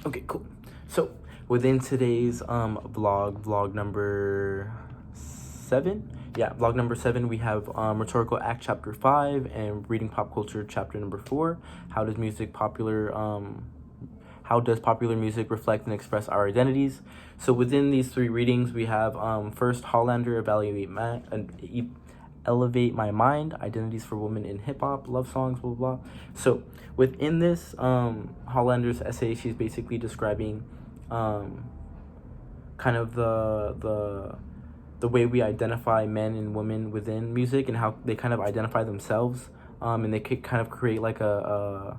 Okay, cool. So within today's vlog number 7, vlog number 7, we have Rhetorical Act chapter 5 and Reading Pop Culture chapter number 4. How does popular music reflect and express our identities? So within these 3 readings, we have first Hollander, Elevate My Mind, Identities for Women in Hip Hop, Love Songs, blah, blah, blah. So within this Hollander's essay, she's basically describing kind of the way we identify men and women within music and how they kind of identify themselves, and they could kind of create like a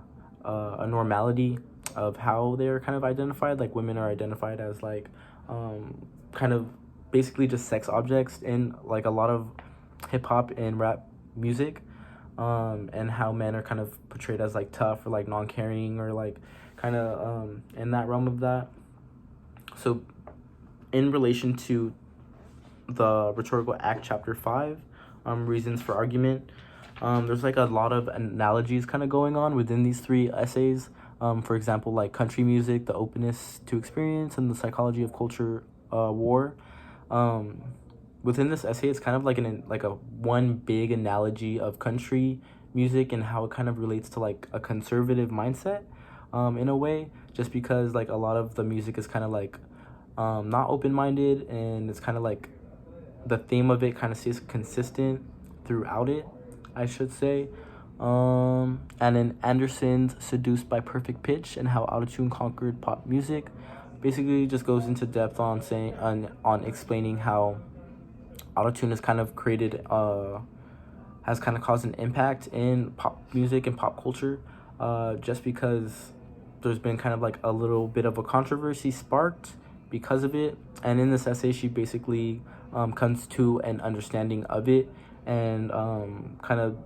normality of how they're kind of identified. Like women are identified as like kind of basically just sex objects in like a lot of hip hop and rap music, and how men are kind of portrayed as like tough or like non-caring or like kind of in that realm of that. So in relation to the Rhetorical Act chapter 5, reasons for argument, there's like a lot of analogies kind of going on within these 3 essays. For example, like country music, the openness to experience, and the psychology of culture war. Within this essay, it's kind of like a one big analogy of country music and how it kind of relates to like a conservative mindset, in a way, just because like a lot of the music is kind of like not open-minded, and it's kind of like the theme of it kind of stays consistent throughout it, I should say. And then Anderson's Seduced by Perfect Pitch and How Autotune Conquered Pop Music basically just goes into depth on saying on explaining how autotune has kind of created has kind of caused an impact in pop music and pop culture, just because there's been kind of like a little bit of a controversy sparked because of it. And in this essay, she basically comes to an understanding of it, and kind of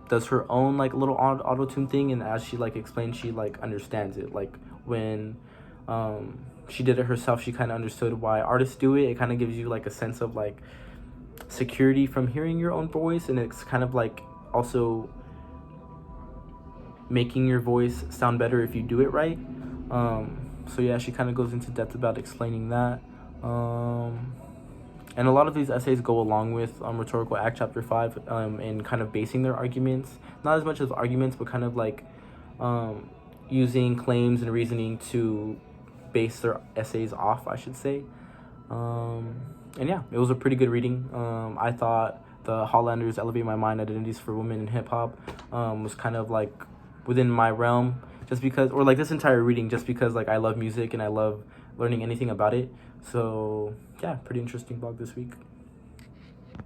does her own like little auto-tune thing. And as she like explains, she like understands it. Like when she did it herself, she kind of understood why artists do it. It kind of gives you like a sense of like security from hearing your own voice, and it's kind of like also making your voice sound better if you do it right. So yeah, she kind of goes into depth about explaining that. And a lot of these essays go along with Rhetorical Act chapter 5, and kind of basing their arguments, not as much as arguments, but kind of like using claims and reasoning to base their essays off, I should say. And yeah, it was a pretty good reading. I thought the Hollanders Elevate My Mind, Identities for Women in Hip Hop was kind of like within my realm, just because, or like this entire reading, just because like I love music and I love learning anything about it. So yeah, pretty interesting blog this week.